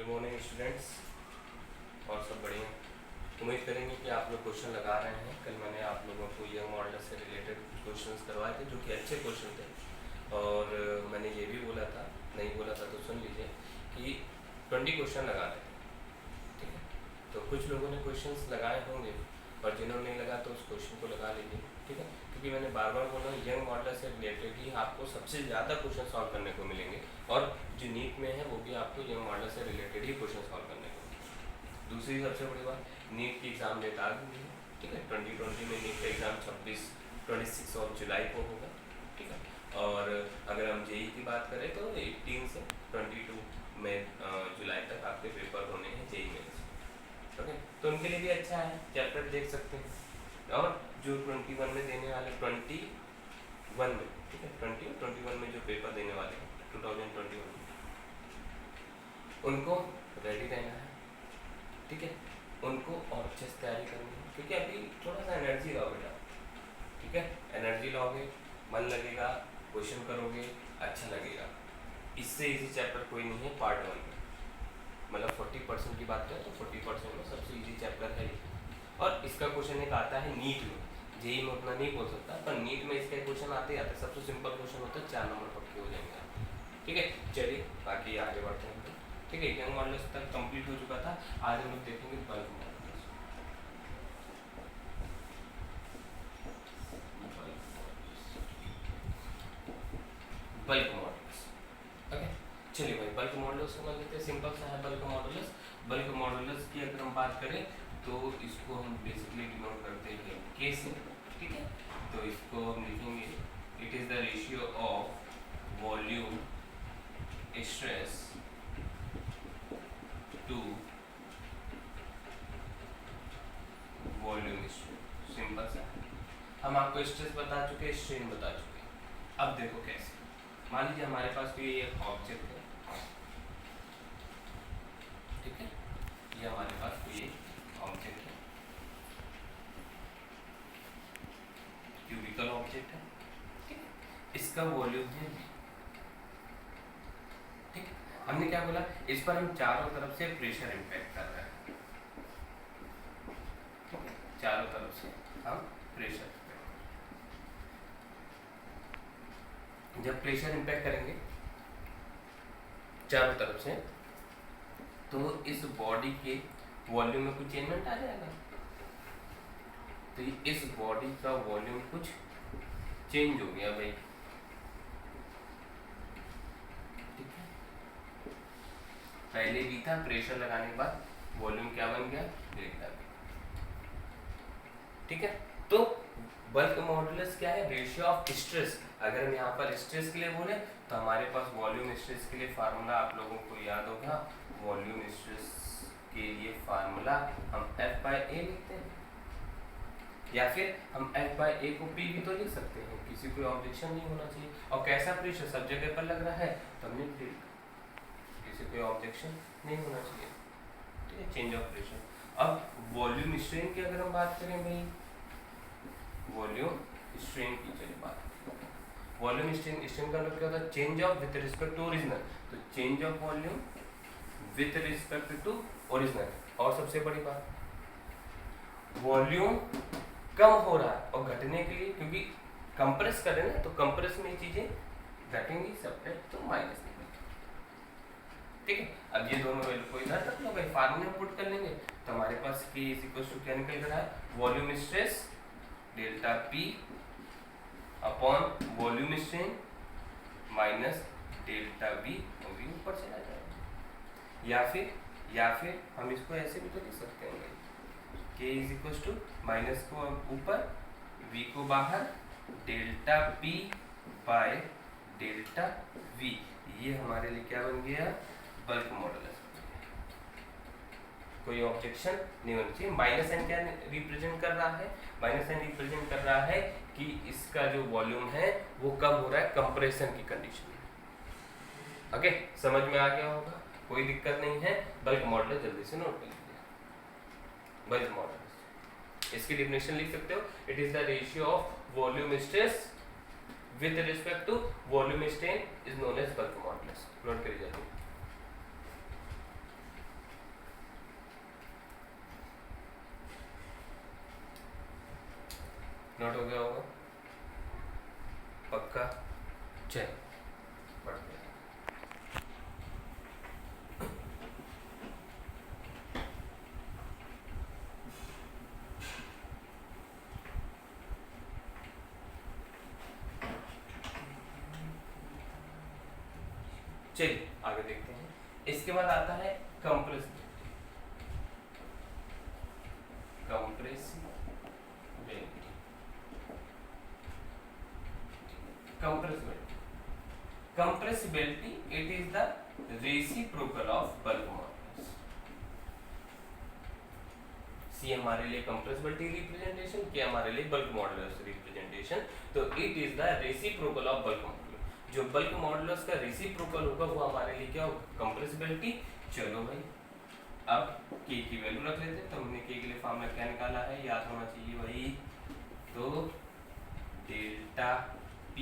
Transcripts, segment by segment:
Good morning students. और सब बढ़िया। उम्मीद करेंगे कि आप लोग क्वेश्चन लगा रहे हैं। कल मैंने आप लोगों को यंग मॉडल से रिलेटेड कुछ क्वेश्चंस करवाए थे जो कि अच्छे क्वेश्चन थे। और मैंने ये भी बोला था, नहीं बोला था तो सुन लीजिए, कि 20 क्वेश्चन लगा रहे थे। ठीक है, तो कुछ लोगों ने क्वेश्चंस लगाए होंगे और जिन्होंने नहीं लगा तो उस क्वेश्चन को लगा लीजिए। ठीक है, क्योंकि मैंने बार बार बोला यंग मॉडल से रिलेटेड ही आपको सबसे ज़्यादा क्वेश्चन सॉल्व करने को मिलेंगे, और जो नीट में है वो भी आपको यंग मॉडल से रिलेटेड ही क्वेश्चन सॉल्व करने को मिलेंगे। दूसरी सबसे बड़ी बात, नीट की एग्ज़ाम डेट आ गई है। ठीक है, 2020 में नीट का एग्ज़ाम 26 ऑफ जुलाई को होगा। ठीक है, और अगर हम जेई की बात करें तो 18 से 22 में जुलाई तक आपके पेपर होने हैं जेई में। ओके, तो उनके लिए भी अच्छा है, चैप्टर देख सकते हैं। और जो 21 में देने वाले 21 में, ठीक है, 20 और 21 में जो पेपर देने वाले हैं 2021 में, उनको रेडी रहना है। ठीक है, उनको और अच्छे से तैयारी करनी है, क्योंकि अभी थोड़ा सा एनर्जी लाओ बेटा। ठीक है, एनर्जी लाओगे, मन लगेगा, क्वेश्चन करोगे, अच्छा लगेगा। इससे इजी चैप्टर कोई नहीं है पार्ट 1 में। मतलब 40% की बात करें तो 40% में सबसे इजी चैप्टर है। और इसका क्वेश्चन एक आता है नीट में, जेई में उतना नहीं बोल सकता, पर नीट में इसका क्वेश्चन आते हैं। सबसे सिंपल क्वेश्चन होता है, 4 नंबर पक्के हो जाएंगे आपके। ठीक है, चलिए बाकी आगे बढ़ते हैं। ठीक है, यंग मॉडल्स तक कंप्लीट हो चुका था। आज हम लोग देखेंगे bulk models. Bulk models, okay, चलिए भाई बल्क मॉडल्स समझ लेते हैं। सिंपल सा है बल्क मॉडल्स। बल्क मॉडल्स की अगर हम बात करें तो इसको हम बेसिकली डिनोट करते हैं के से। ठीक है, तो इसको हम लिखेंगे, it is the ratio of volume stress to volume strain. Simple सा, हम आपको स्ट्रेस बता चुके, स्ट्रेन बता चुके। अब देखो कैसे। मान लीजिए हमारे पास कोई एक ऑब्जेक्ट है। ठीक है, ये हमारे पास कोई ऑब्जेक्ट है, क्यूबिकल ऑब्जेक्ट है। ठीक है, इसका वॉल्यूम है v। ठीक है, हमने क्या बोला, इस पर हम चारों तरफ से प्रेशर इंपैक्ट कर रहे हैं। ठीक है, चारों तरफ से हम प्रेशर, जब प्रेशर इंपैक्ट करेंगे चारों तरफ से, तो इस बॉडी के वॉल्यूम में कुछ चेंजमेंट आ जाएगा। तो इस बॉडी का वॉल्यूम कुछ चेंज हो गया भाई। ठीक है, पहले भी था, प्रेशर लगाने के बाद वॉल्यूम क्या बन गया, डेल्टा V। ठीक है, तो बल्क मॉडुलस क्या है, रेशियो ऑफ स्ट्रेस। अगर हम यहाँ पर स्ट्रेस के लिए बोले तो हमारे पास वॉल्यूम स्ट्रेस के लिए फार्मूला आप लोगों को याद होगा। वॉल्यूम स्ट्रेस के लिए फार्मूला हम F/A लिखते हैं, या फिर हम F/A को P भी तो लिख सकते हैं। किसी कोई ऑब्जेक्शन नहीं होना चाहिए। और कैसा प्रेशर सब जगह पर लग रहा है तो हमने किसी कोई ऑब्जेक्शन नहीं होना चाहिए। ठीक है, चेंज ऑफ प्रेशर। अब वॉल्यूम स्ट्रेन की अगर हम बात करें भाई, वॉल्यूम स्ट्रेन की चलिए बात, वॉल्यूम स्ट्रेन का मतलब क्या होता है, change of with respect to original. तो change of volume with respect to original. और सबसे बड़ी बात, वॉल्यूम कम हो रहा है और घटने के लिए, क्योंकि कंप्रेस कर रहे हैं ना, तो कंप्रेस में चीजें घटेंगी, सेपरेट तो माइनस निकलेगी। ठीक है, अब ये दोनों वैल्यू को इधर रख लो भाई, फार्मूले में पुट कर लेंगे तो हमारे पास K इज इक्वल टू क्या निकल रहा है, volume stress delta P upon volume strain minus delta V, और V ऊपर चला जाएगा। या फिर हम इसको ऐसे भी तो लिख सकते हैं, K is equal to minus को ऊपर, V को बाहर, delta P by delta V। ये हमारे लिए क्या बन गया, बल्क मॉडुलस। कोई ऑब्जेक्शन नहीं होना चाहिए। माइनस एन क्या रिप्रेजेंट कर रहा है, माइनस एन रिप्रेजेंट कर रहा है कि इसका जो वॉल्यूम है वो कम हो रहा है कंप्रेशन की कंडीशन में। ओके, समझ में आ गया होगा, कोई दिक्कत नहीं है। बल्क मॉडुलस जल्दी से नोट कर लीजिए। बल्क मॉडुलस, इसकी डेफिनेशन लिख सकते हो, it is the ratio of volume stress with respect to volume strain is known as bulk modulus. Note करिए जल्दी। नोट हो गया होगा पक्का? चल बढ़ते हैं। चलिए आगे देखते हैं। इसके बाद आता है compressibility. Compressibility, it is the reciprocal of bulk modulus. C हमारे लिए compressibility रिप्रेजेंटेशन, K हमारे लिए bulk modulus रिप्रेजेंटेशन। तो it is the reciprocal of bulk modulus। जो bulk modulus का reciprocal होगा वो हमारे लिए क्या होगा? compressibility। चलो भाई अब K की वैल्यू रख लेते हैं। तो हमने K के लिए फॉर्मूला क्या निकाला है, याद होना चाहिए वही। तो डेल्टा P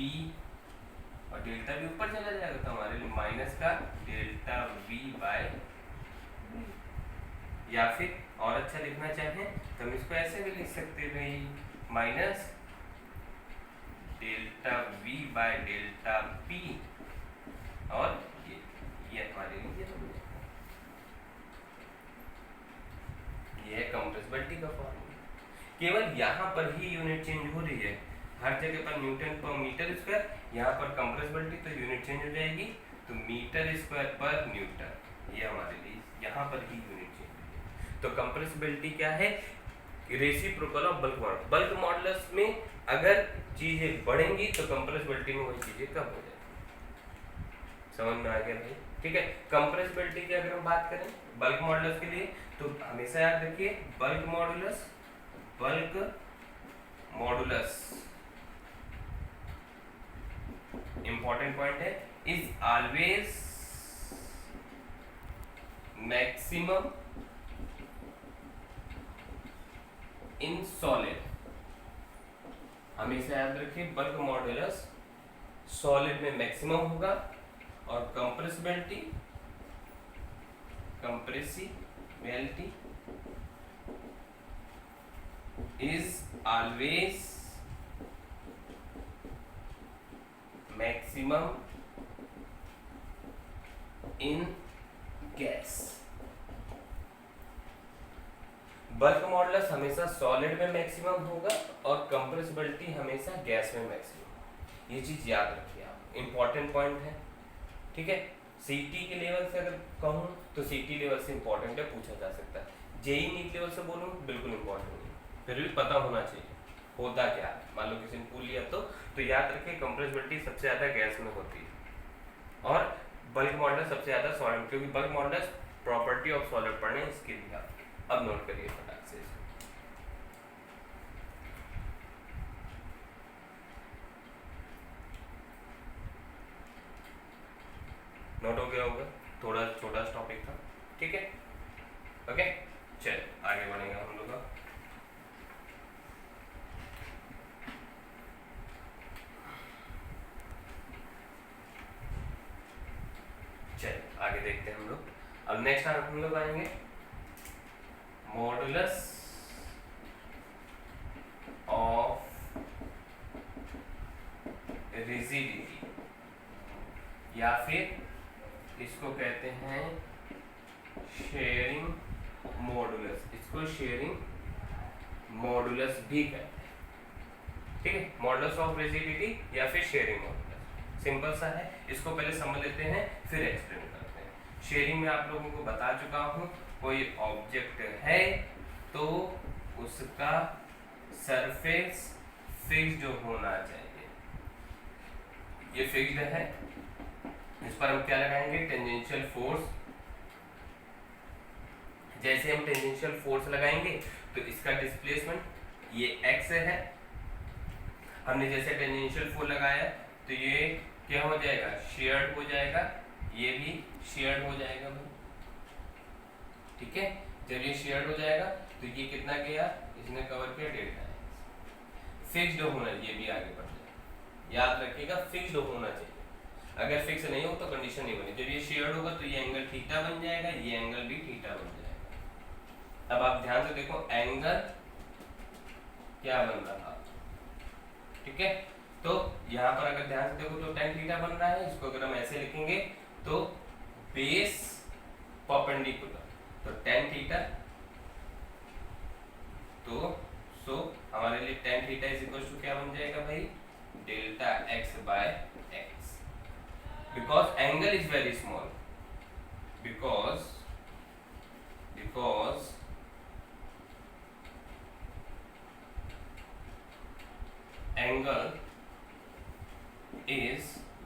और डेल्टा भी ऊपर चला जाएगा तो हमारे लिए माइनस का डेल्टा V बाय, या फिर और अच्छा लिखना चाहें तो हम इसको ऐसे भी लिख सकते हैं भाई, minus delta V by delta P। और ये हमारे लिए ये है कंप्रेसिबिलिटी का फॉर्मूला। केवल यहाँ पर ही यूनिट चेंज हो रही है, हर जगह पर न्यूटन पर मीटर स्क्वायर, यहाँ पर कंप्रेसिबिलिटी तो यूनिट चेंज हो जाएगी तो मीटर स्क्वायर पर न्यूटन, ये हमारे लिए यहाँ पर ही यूनिट चेंज हो जाएगी। तो कंप्रेसिबिलिटी क्या है? Reciprocal of bulk modulus. Bulk modulus में अगर चीजें बढ़ेंगी तो कंप्रेसिबिलिटी में वही चीजें कम हो जाएगी। समझ में आ गया भाई? ठीक है। कंप्रेसिबिलिटी की अगर हम बात करें बल्क मॉडुलस के लिए तो हमेशा याद रखिए बल्क मॉडुलस इंपॉर्टेंट पॉइंट है, is always maximum in solid. हमेशा याद रखिए बल्क मॉडुलस सॉलिड में मैक्सिमम होगा और compressibility is always maximum in gas। Bulk modulus हमेशा सॉलिड में मैक्सिमम होगा और कंप्रेसिबिलिटी हमेशा गैस में मैक्सिमम। ये चीज याद रखिए आप, इंपॉर्टेंट पॉइंट है। ठीक है। सीटी के लेवल से अगर कहूँ तो सीटी लेवल से इंपॉर्टेंट है, पूछा जा सकता है। जेई नीट लेवल से बोलूँ बिल्कुल इंपॉर्टेंट नहीं, फिर भी पता होना चाहिए होता क्या है। मान लो किसी ने पूछ लिया तो याद रखिए कंप्रेसिबिलिटी सबसे ज्यादा गैस में होती है और बल्क मॉडुलस सबसे ज्यादा सॉलिड, क्योंकि bulk modulus property of solid पढ़ने इसके लिए आप अब नोट करिए फटाक से इसको। नोट हो गया होगा, थोड़ा छोटा टॉपिक था। ठीक है, ओके चल आगे बढ़ेंगे हम लोग। चल आगे देखते हैं हम लोग। अब नेक्स्ट हम लोग आएंगे मॉडुलस ऑफ रिजिडिटी, या फिर इसको कहते हैं शेयरिंग मॉडुलस। इसको शेयरिंग मॉडुलस भी कहते हैं। ठीक है, मॉडुलस ऑफ रिजिडिटी या फिर शेयरिंग मॉडुलस, सिंपल सा है। इसको पहले समझ लेते हैं फिर एक्सप्लेन करते हैं। शेयरिंग में आप लोगों को बता चुका हूं, कोई ऑब्जेक्ट है तो उसका सरफेस फिक्स्ड होना चाहिए। ये फिक्स्ड है, इस पर हम क्या लगाएंगे? Tangential force. जैसे हम टेंजेंशियल फोर्स लगाएंगे तो इसका डिस्प्लेसमेंट ये x है। हमने जैसे टेंजेंशियल फोर्स लगाया तो ये क्या हो जाएगा? शेयर्ड हो जाएगा, ये भी शेयर्ड हो जाएगा भाई। ठीक है, जब ये शेयर्ड हो जाएगा तो ये कितना गया? इसने कवर किया डेल्टा x। फिक्स्ड होना, ये भी आगे बढ़ जाएगा। याद रखिएगा फिक्स्ड होना चाहिए, अगर फिक्स नहीं हो तो कंडीशन नहीं बनी। जब ये शेयर्ड होगा तो ये एंगल थीटा बन जाएगा, ये एंगल भी थीटा बन जाएगा। अब आप ध्यान से देखो एंगल क्या बन रहा, ठीक है, तो यहाँ पर अगर ध्यान से देखो तो tan थीटा बन रहा है, इसको अगर हम ऐसे लिखेंगे तो बेस परपेंडिकुलर, तो tan थीटा, तो सो हमारे लिए tan theta is equal to क्या बन जाएगा भाई, delta x by x, because angle is very small, because angle is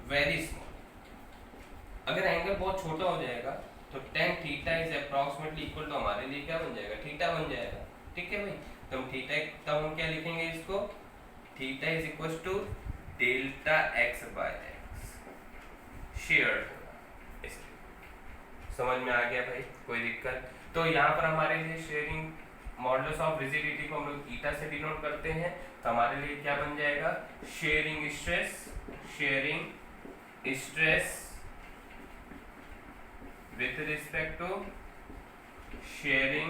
very small. अगर एंगल बहुत छोटा हो जाएगा तो tan theta is approximately equal to हमारे लिए क्या बन जाएगा, थीटा बन जाएगा। ठीक है भाई, तो हम थीटा, तब हम क्या लिखेंगे इसको, theta is equal to delta x by x sheared होगा। समझ में आ गया भाई, कोई दिक्कत? तो यहाँ पर हमारे लिए शेयरिंग मॉडुलस ऑफ रिजिडिटी को हम लोग ईटा से डिनोट करते हैं, तो हमारे लिए क्या बन जाएगा, shearing stress with respect to sharing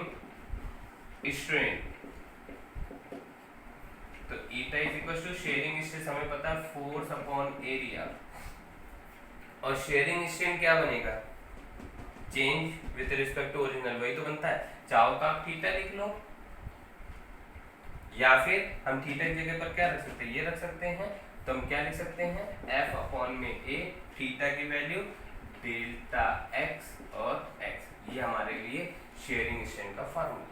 strain, तो eta is equal to shearing stress हमें पता है फोर्स अपॉन एरिया, और शेयरिंग स्ट्रेन क्या बनेगा, change with respect to original, वही तो बनता है। चाहो तो आप थीटा लिख लो, या फिर हम थीटा की जगह पर क्या रख सकते हैं, ये रख सकते हैं, तो हम क्या लिख सकते हैं, एफ अपॉन में ए, थीटा की वैल्यू डेल्टा x और x, ये हमारे लिए शेयरिंग स्ट्रेन का फार्मूला।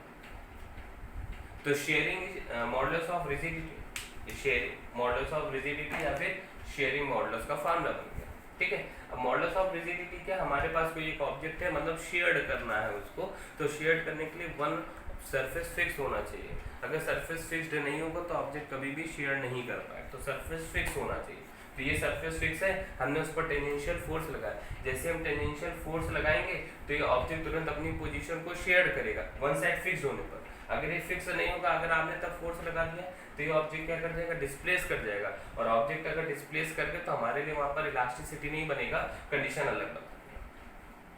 तो sharing modulus of rigidity, sharing modulus of rigidity या फिर शेयरिंग मॉडुलस का फार्मूला बन गया। ठीक है, अब मॉडुलस ऑफ रिजिडिटी क्या, हमारे पास कोई एक ऑब्जेक्ट है, मतलब शेयर्ड करना है उसको, तो शेयर्ड करने के लिए वन सरफेस फिक्स होना चाहिए। अगर सरफेस फिक्स्ड नहीं होगा तो ऑब्जेक्ट कभी भी शेयर नहीं कर पाए, तो सरफेस फिक्स होना चाहिए। तो ये सरफेस फिक्स है, हमने उस पर टेंजेंशियल फोर्स लगाया, जैसे हम टेंजेंशियल फोर्स लगाएंगे तो ये ऑब्जेक्ट तुरंत अपनी पोजीशन को शेयर करेगा वन साइड फिक्स होने पर। अगर ये फिक्स नहीं होगा, अगर आपने तब फोर्स लगा दिया तो ये ऑब्जेक्ट क्या कर जाएगा, डिस्प्लेस कर जाएगा, और ऑब्जेक्ट अगर डिस्प्लेस करके तो हमारे लिए वहां पर इलास्टिसिटी नहीं बनेगा, कंडीशन अलग बनेगा।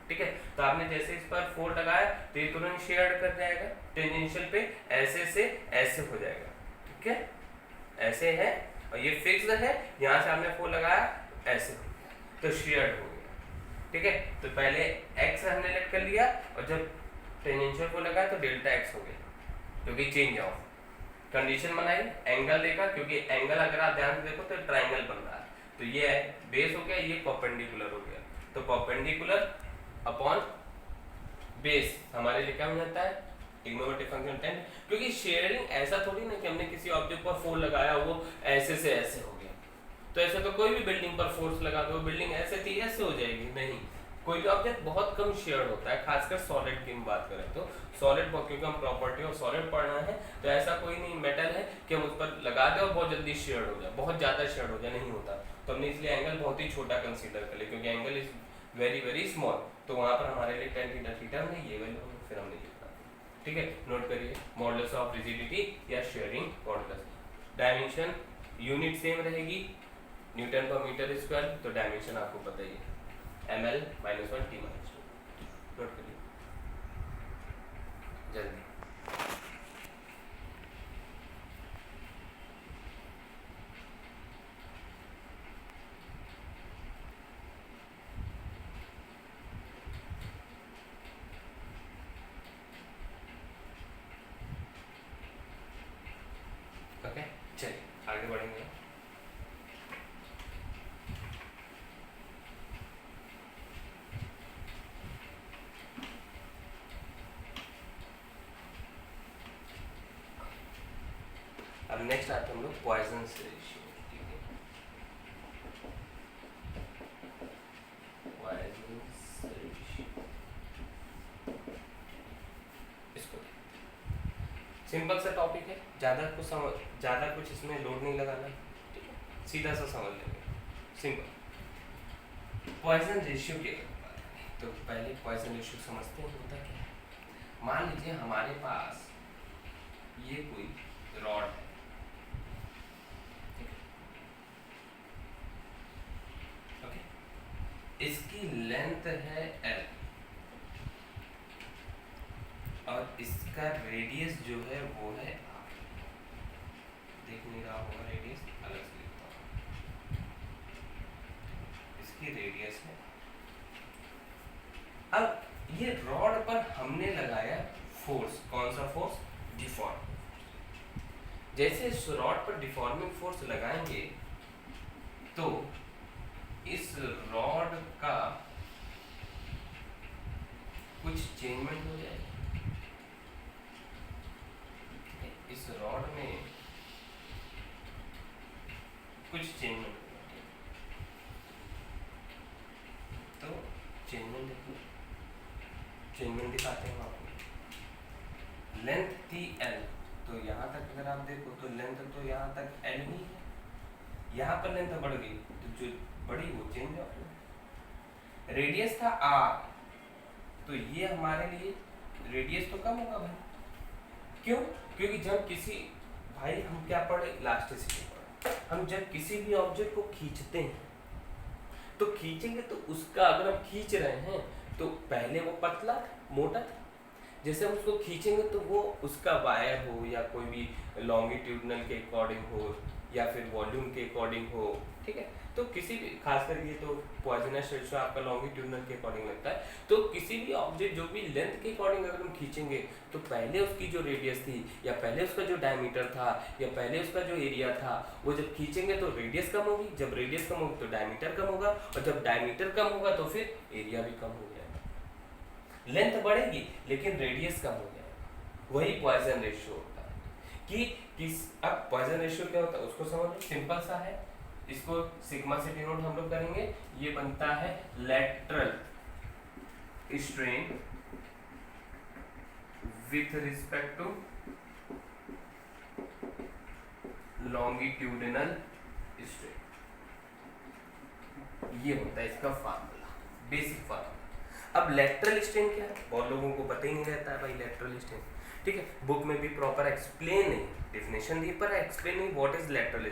ठीक है, तो आपने जैसे इस पर फोर्स लगाया तो ये तुरंत शेयर कर जाएगा टेंजेंशियल पे, ऐसे से ऐसे हो जाएगा। ठीक है, ऐसे है और ये फिक्स्ड है, यहाँ से आपने फोर्स लगाया ऐसे हो गया, तो शेयर्ड हो गया। ठीक है, तो पहले x हमने लेट कर लिया और जब टेंजेंशियल को लगाया तो डेल्टा x हो गया, क्योंकि चेंज ऑफ कंडीशन बनाई, एंगल देखा, क्योंकि एंगल अगर आप ध्यान से देखो तो ट्राइंगल बन रहा है, तो ये बेस हो गया, ये परपेंडिकुलर हो गया, तो परपेंडिकुलर अपॉन बेस हमारे लिए क्या हो जाता है, ट्रिग्नोमेट्रिक फंक्शन tan, क्योंकि शेयरिंग ऐसा थोड़ी ना कि हमने किसी ऑब्जेक्ट पर फोर्स लगाया वो ऐसे से ऐसे हो गया, तो ऐसे तो कोई भी बिल्डिंग पर फोर्स लगा दो, बिल्डिंग ऐसे थी ऐसे हो जाएगी, नहीं। कोई भी ऑब्जेक्ट बहुत कम शेयर होता है, खासकर सॉलिड की हम बात करें तो सॉलिड, क्योंकि हम प्रॉपर्टी ऑफ सॉलिड पढ़ना है, तो ऐसा कोई नहीं मेटल है कि हम उस पर लगा दें और बहुत जल्दी शेयर हो जाए, बहुत ज़्यादा शेयर हो जाए, नहीं होता। तो हमने इसलिए एंगल बहुत ही छोटा कंसीडर कर लिया, क्योंकि angle is very very small, तो वहाँ पर हमारे लिए tan थीटा थीटा हमने ये वैल्यू फिर हमने लिखा। ठीक है, नोट करिए, मॉडुलस ऑफ रिजिडिटी या sharing modulus, dimension unit same रहेगी, न्यूटन पर मीटर स्क्वायर, तो डायमेंशन आपको पता ही है, ml -1 t -2, नोट करिए जल्दी। ओके, चलिए आगे बढ़ेंगे। अब नेक्स्ट आते हैं हम लोग पॉइजन्स रेशियो। पॉइजन्स रेशियो, इसको सिंपल सा टॉपिक है, ज़्यादा कुछ इसमें लोड नहीं लगाना, ठीक है, सीधा सा समझ लेंगे, सिंपल। पॉइजन रेशियो के तो पहले पॉइजन रेशियो समझते हैं होता क्या है। मान लीजिए हमारे पास ये कोई रॉड है, ओके, इसकी लेंथ है L और इसका रेडियस जो है वो है R, देख नहीं रहा होगा रेडियस अलग से, इसकी रेडियस है। अब ये रॉड पर हमने लगाया फोर्स, कौन सा फोर्स? डिफॉर्म। जैसे इस रॉड पर डिफॉर्मिंग फोर्स लगाएंगे तो इस रॉड का कुछ चेंजमेंट हो जाएगा। इस रॉड में कुछ चेंजमेंट होगा। तो चेंजमेंट देखिए, चेंजमेंट दिखाते हैं आपको। लेंथ थी L, तो यहाँ तक अगर आप देखो तो लेंथ तो यहाँ तक L ही है। यहाँ पर लेंथ बढ़ गई तो जो बड़ी वो चेंज हो गई। रेडियस था R, तो ये हमारे लिए रेडियस तो कम होगा भाई। क्यों? क्योंकि जब किसी, भाई हम क्या पढ़े? इलास्टिसिटी पढ़े। हम जब किसी भी ऑब्जेक्ट को खींचते हैं तो खींचेंगे तो उसका, अगर हम खींच रहे हैं तो पहले वो पतला मोटा था, जैसे हम उसको खींचेंगे तो वो उसका वायर हो या कोई भी लॉन्गिट्यूडनल के अकॉर्डिंग हो या फिर वॉल्यूम के अकॉर्डिंग हो, ठीक है। तो किसी भी, खासकर ये तो पॉइजनस रेशियो आपका लॉन्गिट्यूडनल के अकॉर्डिंग लगता है। तो किसी भी ऑब्जेक्ट जो भी लेंथ के अकॉर्डिंग अगर हम खींचेंगे तो पहले उसकी जो रेडियस थी या पहले उसका जो डायमीटर था या पहले उसका जो एरिया था, वो जब खींचेंगे तो रेडियस कम होगी, जब रेडियस कम होगी तो डायमीटर कम होगा, और जब डायमीटर कम होगा तो फिर एरिया भी कम हो जाएगा। लेंथ बढ़ेगी लेकिन रेडियस कम हो जाएगा। वही पॉइजन रेशियो होता है कि अब पॉइजन रेशियो क्या होता है उसको समझो, सिंपल सा है। इसको सिग्मा से डिनोट हम लोग करेंगे। ये बनता है lateral strain with respect to longitudinal strain. ये होता है इसका फार्मूला, बेसिक फार्मूला। अब लेटरल स्ट्रेन क्या है? बहुत लोगों को पता ही नहीं रहता है भाई लेटरल स्ट्रेन, ठीक है। बुक में भी प्रॉपर एक्सप्लेन नहीं, डेफिनेशन दी पर एक्सप्लेन नहीं व्हाट इज लेटरल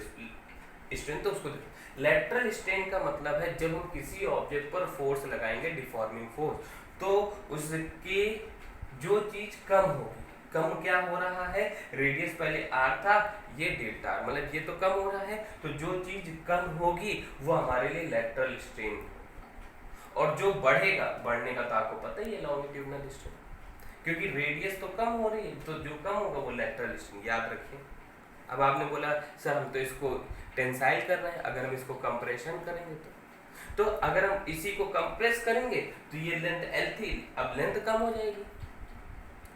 स्ट्रेन। तो उसको लेटरल स्ट्रेन का मतलब है जब हम किसी ऑब्जेक्ट पर फोर्स लगाएंगे, डिफॉर्मिंग फोर्स, तो उसकी जो चीज कम होगी, कम क्या हो रहा है? रेडियस पहले r था, ये डेल्टा r, मतलब ये तो कम हो रहा है, तो जो चीज कम होगी वो हमारे लिए लेटरल स्ट्रेन, और जो बढ़ेगा, बढ़ने का तो आपको पता ही है लॉन्गिट्यूडनल स्ट्रेन, क्योंकि रेडियस तो कम हो रही है तो जो कम होगा वो लेटरल स्ट्रेन, याद रखिए। अब आपने बोला सर हम तो इसको टेंसाइल कर रहे हैं, अगर हम इसको कंप्रेशन करेंगे तो अगर हम इसी को कंप्रेस करेंगे तो ये लेंथ L थी, अब लेंथ कम हो जाएगी,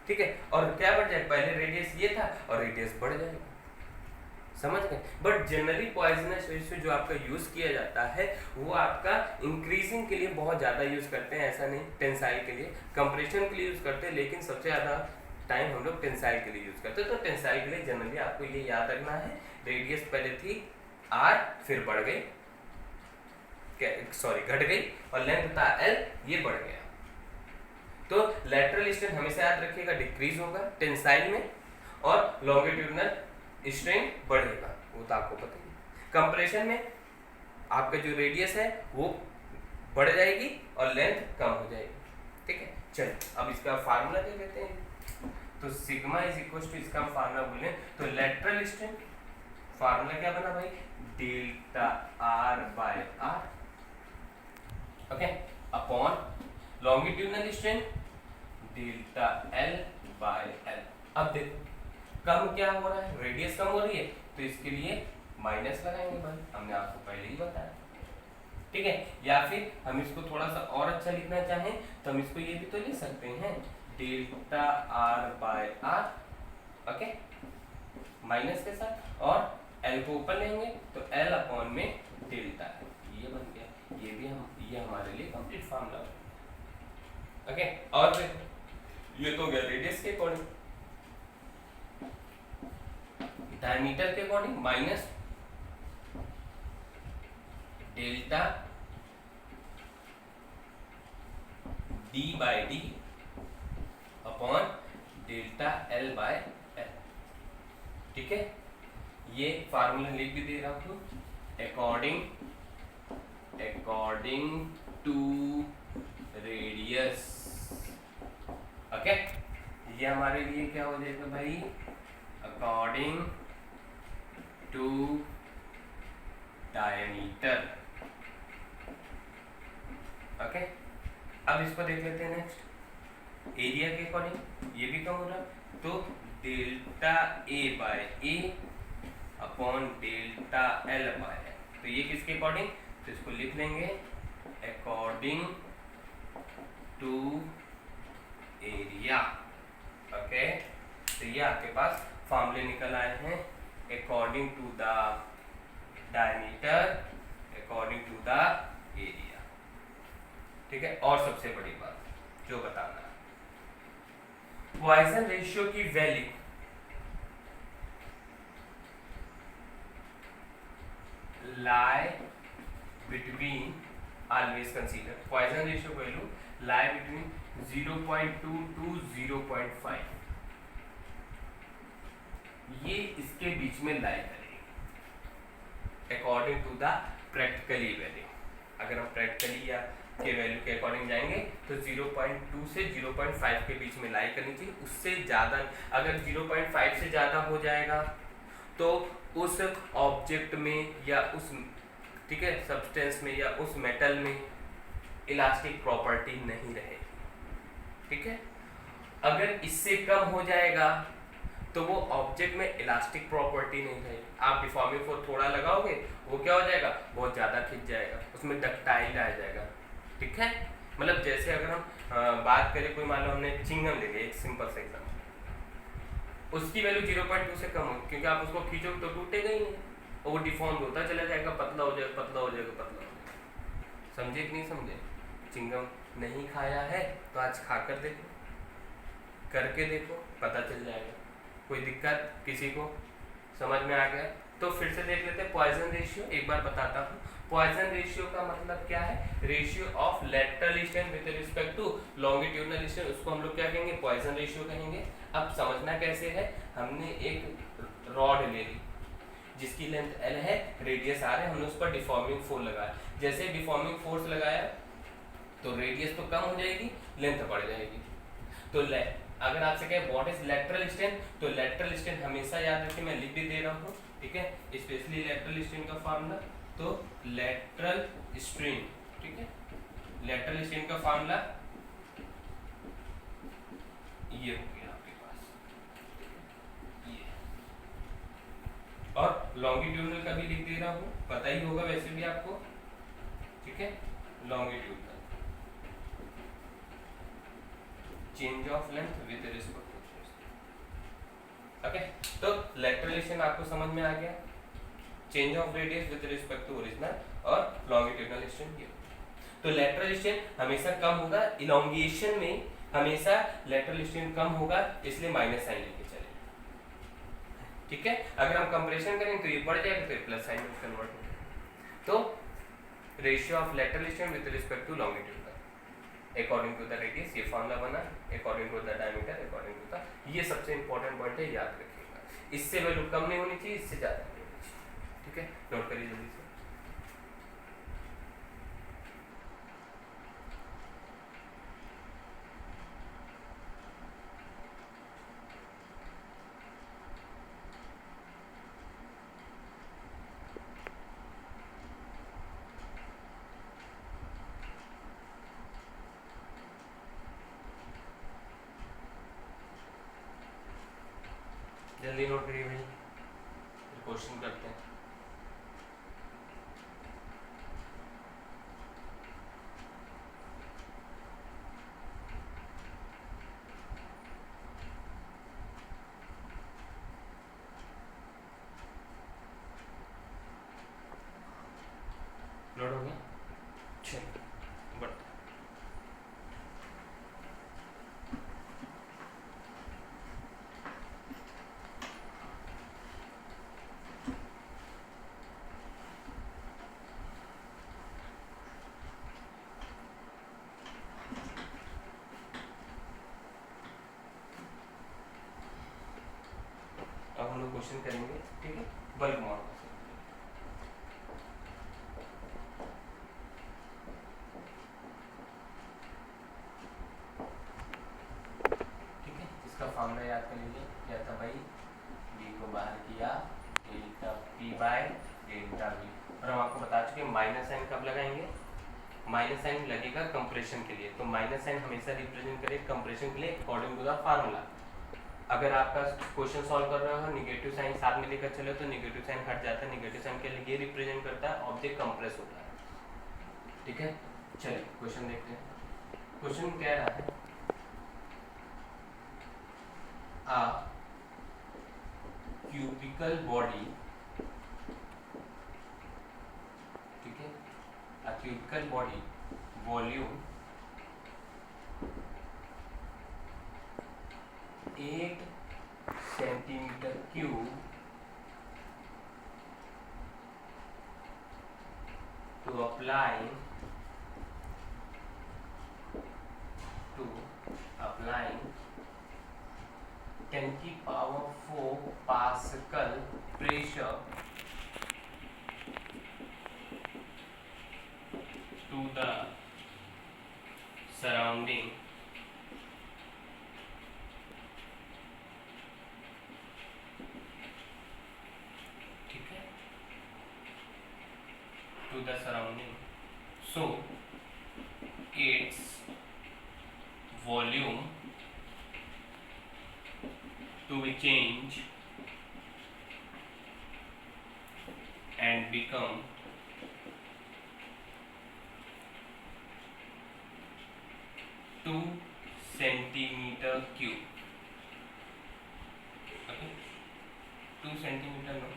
ठीक है। और क्या बढ़ जाएगा? पहले रेडियस ये था और रेडियस बढ़ जाएगा, समझ गए। बट जनरली पॉइजनस रेशियो जो आपका यूज किया जाता है वो आपका इंक्रीजिंग के लिए बहुत ज्यादा यूज करते हैं, ऐसा नहीं टेंसाइल के लिए, कंप्रेशन के लिए यूज करते हैं, लेकिन सबसे ज्यादा टाइम हम लोग टेंसाइल के लिए यूज करते हैं। तो टेंसाइल के लिए जनरली आपको ये याद रखना है, रेडियस पहले थी r, फिर बढ़ गई, सॉरी घट गई, और लेंथ था L, ये बढ़ गया। तो लेटरल स्ट्रेन हमेशा याद रखिएगा डिक्रीज होगा टेंसाइल में, और लॉन्गिट्यूडनल स्ट्रेन बढ़ेगा, वो तो आपको पता ही। कंप्रेशन में आपका जो रेडियस है वो बढ़ जाएगी और लेंथ कम हो जाएगी, ठीक है। चलिए अब इसका फार्मूला क्या कहते हैं? तो सिग्मा इज इक्वल टू, इसका फार्मूला बोले तो लेटरल स्ट्रेन, फार्मूला क्या बना भाई? Delta r by r, okay, upon longitudinal strain delta L by L। अब देखो कम क्या हो रहा है? रेडियस कम हो रही है, तो इसके लिए माइनस लगाएंगे भाई, हमने आपको पहले ही बताया, ठीक है। या फिर हम इसको थोड़ा सा और अच्छा लिखना चाहें तो हम इसको ये भी तो लिख सकते हैं, delta r by r, okay, minus के साथ, और L को ऊपर लेंगे तो L अपॉन में डेल्टा है, ये बन गया। ये भी हम, ये हमारे लिए कंप्लीट फार्मूला है, ओके। और देखो ये तो हो गया रेडियस के अकॉर्डिंग, डायमीटर के according minus delta d by d upon delta L by L, ठीक है। ये फार्मूला लिख भी दे रहा हूँ, अकॉर्डिंग टू रेडियस, ओके। ये हमारे लिए क्या हो जाएगा भाई? अकॉर्डिंग टू डायमीटर, ओके, अब इसको देख लेते हैं नेक्स्ट। एरिया के अकॉर्डिंग ये भी कम हो रहा, तो delta A by A upon delta L by L, तो ये किसके अकॉर्डिंग, तो इसको लिख लेंगे अकॉर्डिंग टू एरिया। ओके, तो ये आपके पास फॉर्मूले निकल आए हैं according to the diameter according to the area. ठीक है, और सबसे बड़ी बात जो बताना है, पॉइसन रेशियो की value lie between, always consider Poisson ratio value lie between 0.2 to 0.5, ये इसके बीच में लाई करेगी according to the practically value. अगर हम प्रैक्टिकली या के वैल्यू के अकॉर्डिंग जाएंगे तो 0.2 से 0.5 के बीच में लाई करनी चाहिए, उससे ज़्यादा, अगर 0.5 से ज़्यादा हो जाएगा तो उस ऑब्जेक्ट में या उस, ठीक है, सब्सटेंस में या उस मेटल में इलास्टिक प्रॉपर्टी नहीं रहेगी। ठीक है, अगर इससे कम हो जाएगा तो वो ऑब्जेक्ट में इलास्टिक प्रॉपर्टी नहीं रहेगी। आप डिफॉर्मिंग फोर्स थोड़ा लगाओगे, वो क्या हो जाएगा, बहुत ज़्यादा खिंच जाएगा, उसमें डक्टाइल आ जाएगा। ठीक है, मतलब जैसे अगर हम बात करें, कोई मान लो हमने चिंगम ले लिया, एक सिंपल सा एग्जाम्पल, उसकी वैल्यू 0.2 से कम हो, क्योंकि आप उसको खींचोगे तो टूटेगा ही नहीं, और वो डिफॉर्म होता चला जाएगा, पतला हो जाएगा, पतला हो जाएगा, पतला हो जाएगा। समझे कि नहीं समझे? चिंगम नहीं खाया है तो आज खाकर देखो, करके देखो, पता चल जाएगा। कोई दिक्कत किसी को समझ में आ गया? तो फिर से देख लेते हैं पॉइसन रेशियो, एक बार बताता हूँ। पॉइसन रेशियो का मतलब क्या है, ratio of lateral strain with respect to longitudinal strain, उसको हम लोग क्या कहेंगे, पॉइसन रेशियो कहेंगे। अब समझना कैसे है, हमने एक रॉड ले ली जिसकी लेंथ L है, रेडियस R है, हमने उस पर डिफॉर्मिंग फोर्स लगाया। जैसे डिफॉर्मिंग फोर्स लगाया तो रेडियस तो कम हो जाएगी, लेंथ बढ़ जाएगी। तो अगर आपसे कहे व्हाट इज लेटरल स्ट्रेन, तो लेटरल स्ट्रेन हमेशा याद रखिए, मैं लिख भी दे रहा हूँ, ठीक है, स्पेशली लेटरल स्ट्रेन का फार्मूला, तो लेटरल स्ट्रेन, ठीक है, लेटरल स्ट्रेन का फार्मूला ये हो गया आपके पास, ये, और लॉन्गिट्यूडनल का भी लिख दे रहा हूँ, पता ही होगा वैसे भी आपको, ठीक है, longitudinal change of length with respect to force. Okay, तो लेटरल स्ट्रेन आपको समझ में आ गया, change of radius with respect to original, और लॉन्गिट्यूडनल स्ट्रेन ये। तो लेटरल स्ट्रेन हमेशा कम होगा, इलोंगेशन में हमेशा लेटरल स्ट्रेन कम होगा, इसलिए माइनस साइन लेके चले। ठीक है, अगर हम कंपैरिजन करें तो ये बढ़ जाएगा, तो प्लस साइन में कन्वर्ट हो जाएगा। तो ratio of lateral strain with respect to longitude according to the radius, ये फॉर्मूला बना, according to the diameter according to the, ये सबसे इंपॉर्टेंट पॉइंट है, याद रखिएगा। इससे वैल्यू कम नहीं होनी चाहिए, इससे ज़्यादा नहीं होनी चाहिए। ठीक है, नोट करिए जल्दी से। जल्दी नोट करिए भाई, क्वेश्चन करते हैं। नोट हो गया, चलो बढ़ते। अब हम लोग क्वेश्चन करेंगे, ठीक है, बल्क मॉडल से। ठीक है, इसका फॉर्मूला याद कर लीजिए, क्या था भाई, बी को बाहर किया, delta P by delta we, और हम आपको बता चुके माइनस साइन कब लगाएंगे, माइनस साइन लगेगा कंप्रेशन के लिए, तो माइनस साइन हमेशा रिप्रेजेंट करे कंप्रेशन के लिए अकॉर्डिंग टू द फार्मूला। अगर आपका क्वेश्चन सॉल्व कर रहे हो निगेटिव साइन साथ में लेकर चले तो निगेटिव साइन हट जाता है, निगेटिव साइन के लिए ये रिप्रेजेंट करता है ऑब्जेक्ट कंप्रेस होता है। ठीक है, चलिए क्वेश्चन देखते हैं। क्वेश्चन कह रहा है आ क्यूबिकल बॉडी, ठीक है, a cubical body volume 8 centimeter cube to apply 10 की power 4 pascal pressure to the surrounding ठीक है, to the surrounding, so its volume to be changed and become 2 centimeter cube, okay, 2 centimeter no,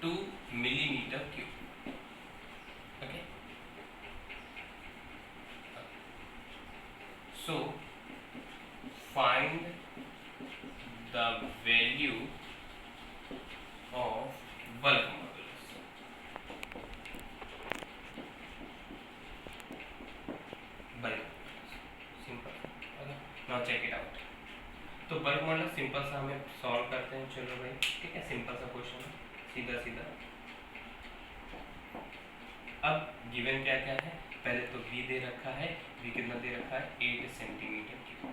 2 millimeter cube, okay. So find the value of bulk modulus. Bulk simple, okay, now check it out. तो bulk model simple सा हमें solve करते हैं, चलो भाई, ठीक है, simple सा क्वेश्चन है, सीधा सीधा। अब गिवन क्या क्या है, पहले तो v दे रखा है, v कितना दे रखा है 8 सेंटीमीटर क्यूब,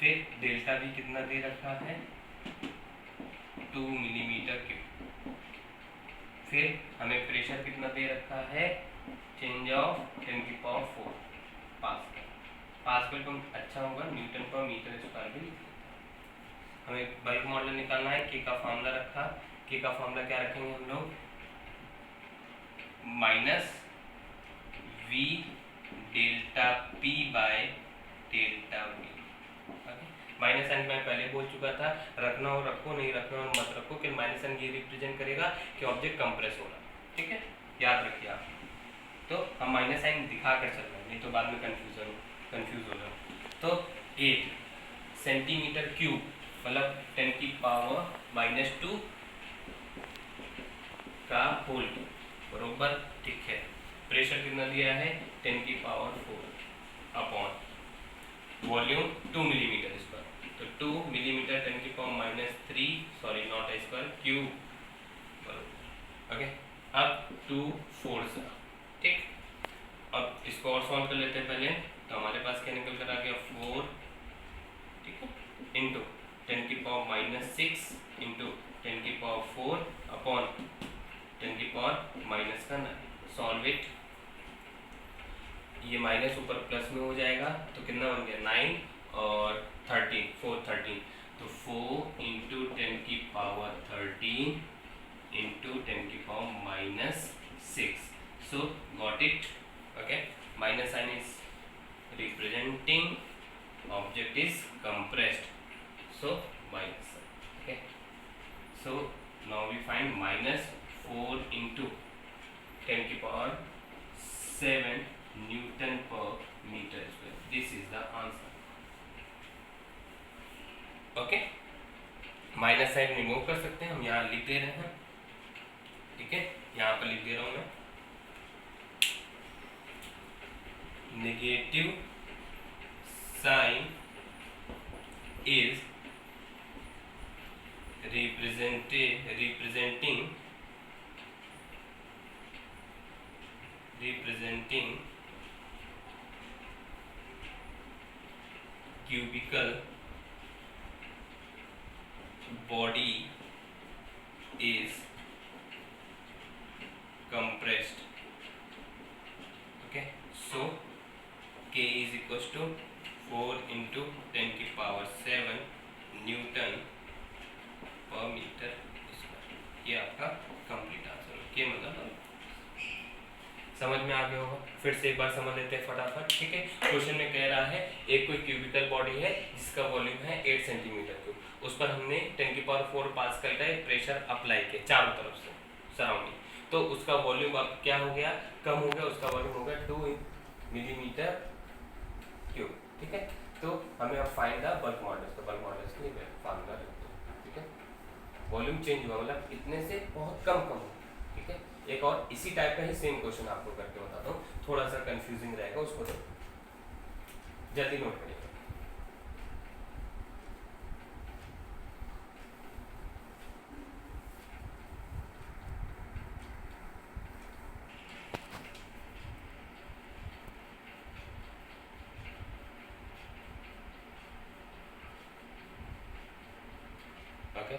फिर डेल्टा v कितना दे रखा है 2 मिलीमीटर क्यूब, फिर हमें प्रेशर कितना दे रखा है चेंज ऑफ 10 की पावर 4 पास्कल, पास्कल को अच्छा होगा न्यूटन पर मीटर स्क्वायर भी लिख लेते हैं। हमें बल्क मॉडल निकालना है, के का फॉर्मूला रखा, के का फॉर्मूला क्या रखेंगे हम लोग, minus V delta P by delta V, minus sign मैं पहले बोल चुका था, रखना हो रखो, नहीं रखना हो मत रखो, कि माइनस साइन ये रिप्रेजेंट करेगा कि ऑब्जेक्ट कंप्रेस हो रहा है, ठीक है, याद रखिए आप। तो हम माइनस साइन दिखा कर चल रहे हैं, नहीं तो बाद में कंफ्यूज हो जाओ। तो 8 सेंटीमीटर क्यूब मतलब 10 की पावर -2 का होल बरोबर, ठीक है। प्रेशर कितना दिया है 10 की power 4 upon volume 2 millimetre square, तो 2 मिलीमीटर 10 की power -3 sorry not a square cube बरोबर, ओके। अब 2 4 ठीक, अब इसको और सॉल्व कर लेते हैं पहले, तो हमारे पास क्या निकल कर आ गया 4, ठीक है, इंटू 10 की पावर -6 इंटू 10 की पावर 4 अपॉन 10 की पावर माइनस का 9, सॉल्व इट, ये माइनस ऊपर प्लस में हो जाएगा, तो कितना बन गया 9 और 13 4 13, तो 4 इंटू 10 की पावर 13 इंटू 10 की power -6, so got it, okay, minus sign is representing object is compressed, so minus, okay, so now we find -4 into 10 की power 7 Newton per meter square, this is the answer, okay। Minus sign remove कर सकते हैं हम, यहाँ लिख दे रहे हैं, ठीक है, यहाँ पर लिख दे रहा हूँ मैं, negative sign is representing cubical body is compressed, ठीक है। So K is equal to 4 into 10⁻⁷ newton per metre square. ये आपका कंप्लीट आंसर है। ये मतलब समझ में आ गया होगा। फिर से एक बार समझ लेते हैं फटाफट, ठीक है। क्वेश्चन में कह रहा है एक कोई क्यूबिकल बॉडी है जिसका वॉल्यूम है 8 सेंटीमीटर क्यूब, उस पर हमने 10⁴ पास्कल का प्रेशर अप्लाई किया चारों तरफ से सराउंडिंग, तो उसका वॉल्यूम अब क्या हो गया, कम हो गया, उसका वॉल्यूम हो गया 2 मिलीमीटर क्यूब, ठीक है। तो हमें अब फाइंड द बल्क मॉडुलस, तो बल्क मॉडुलस के लिए फार्मूला लिखते हैं, ठीक है। वॉल्यूम चेंज हुआ मतलब इतने से बहुत कम हो, ठीक है। एक और इसी टाइप का ही सेम क्वेश्चन आपको करके बताता हूँ, थोड़ा सा कंफ्यूजिंग रहेगा, उसको तो जल्दी नोट करिएगा। Okay,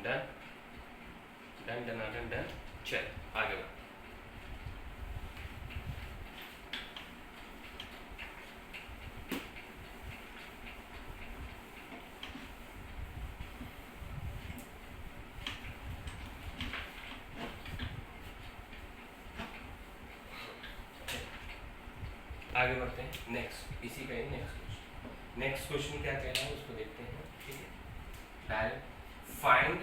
done done done done done. चल आगे बढ़ो। आगे बढ़ते हैं, नेक्स्ट इसी का ही नेक्स्ट क्वेश्चन क्या कह रहा है उसको देखते हैं, ठीक है। Find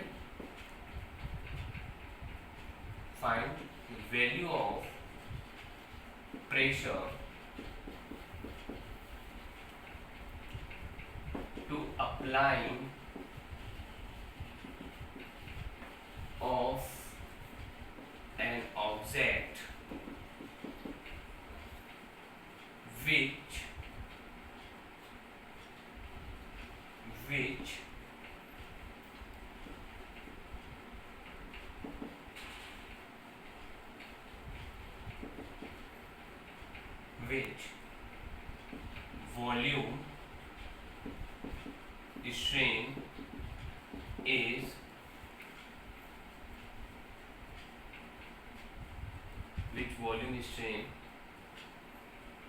value of pressure to apply of an object which volume strain is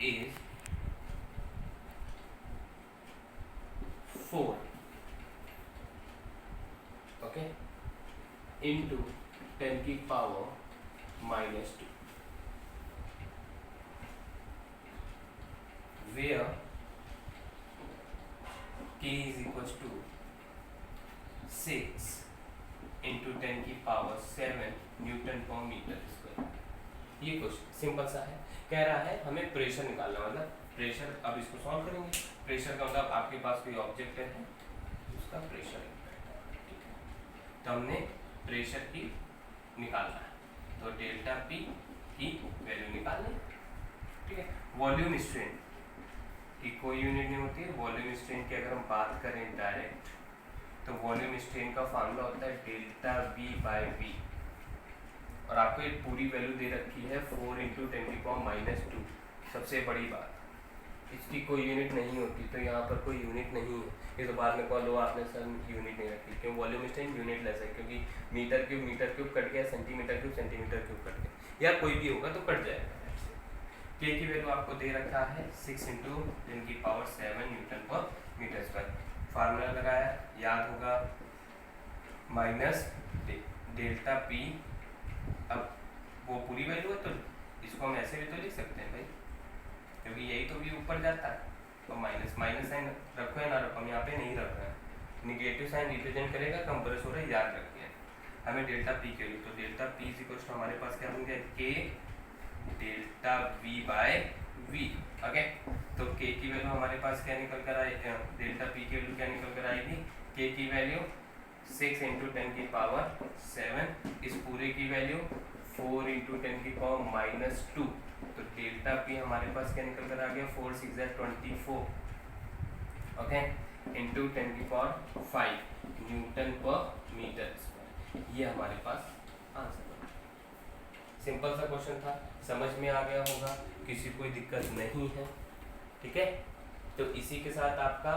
is 4 okay into 10⁻⁻², where k is equals to 6 into 10⁻⁷ newton per metre square. ये क्वेश्चन सिंपल सा है, कह रहा है हमें प्रेशर निकालना, मतलब प्रेशर, अब इसको सॉल्व करेंगे। प्रेशर का मतलब आपके पास कोई ऑब्जेक्ट है उसका प्रेशर, ठीक है। तो हमने प्रेशर की निकालना है, तो डेल्टा पी की वैल्यू निकालनी, ठीक है। वॉल्यूम स्ट्रेन की कोई यूनिट नहीं होती है। वॉल्यूम स्ट्रेन की अगर हम बात करें डायरेक्ट, तो वॉल्यूम स्ट्रेन का फार्मूला होता है डेल्टा वी बाय वी, और आपको एक पूरी वैल्यू दे रखी है 4 इंटू 10⁻⁻²। सबसे बड़ी बात, इसकी कोई यूनिट नहीं होती, तो यहाँ पर कोई यूनिट नहीं है। ये तो बाद में कॉल हो आपने सर यूनिट नहीं रखी, क्यों? वॉल्यूम स्ट्रेन यूनिट लेस है, क्योंकि मीटर क्यूब कट गया, सेंटीमीटर क्यूब कट गया, या कोई भी होगा तो कट जाएगा। के की वैल्यू आपको दे रखा है 6 into 10⁻⁷ newton per metre square. Formula लगाया, याद होगा, माइनस डेल्टा पी। अब वो पूरी वैल्यू है तो इसको हम ऐसे भी तो लिख सकते हैं भाई, क्योंकि यही तो भी ऊपर जाता है, और माइनस साइन रखो या ना रखो, हम यहाँ पे नहीं रख रहे हैं। निगेटिव साइन रिप्रेजेंट करेगा कंप्रेस हो रहा है, याद रखिए। हमें डेल्टा पी के लिए, तो delta P is equal to हमारे पास क्या बन गया, K delta V by V, okay. तो के की वैल्यू हमारे पास क्या निकल कर आएगी, डेल्टा पी की वैल्यू क्या निकल कर आएगी, के की वैल्यू 6 इंटू 10⁻⁷, इस पूरे की वैल्यू 4 इंटू 10⁻⁻², तो डेल्टा पी हमारे पास क्या निकल कर आ गया, 4 6 24, okay, into 10⁵ Newton per metre square. ये हमारे पास आंसर है। सिंपल सा क्वेश्चन था, समझ में आ गया होगा, किसी कोई दिक्कत नहीं है, ठीक है। तो इसी के साथ आपका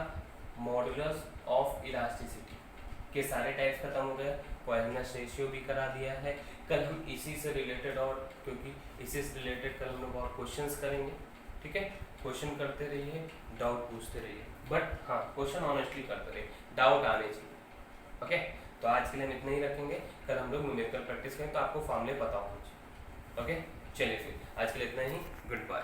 मॉडुलस ऑफ इलास्टिसिटी के सारे टाइप्स खत्म हो गए। पॉइजनस रेशियो भी करा दिया है। कल हम इसी से रिलेटेड और क्योंकि इसी से रिलेटेड कल हम लोग और क्वेश्चंस करेंगे, ठीक है। क्वेश्चन करते रहिए, डाउट पूछते रहिए, बट हाँ क्वेश्चन ऑनेस्टली करते रहिए, डाउट आने चाहिए, ओके। तो आज के लिए हम इतना ही रखेंगे, कल हम लोग न्यूमेरिकल प्रैक्टिस करें तो आपको फॉर्मूले पता होना चाहिए, ओके। चलिए फिर आज के लिए इतना ही, गुड बाय।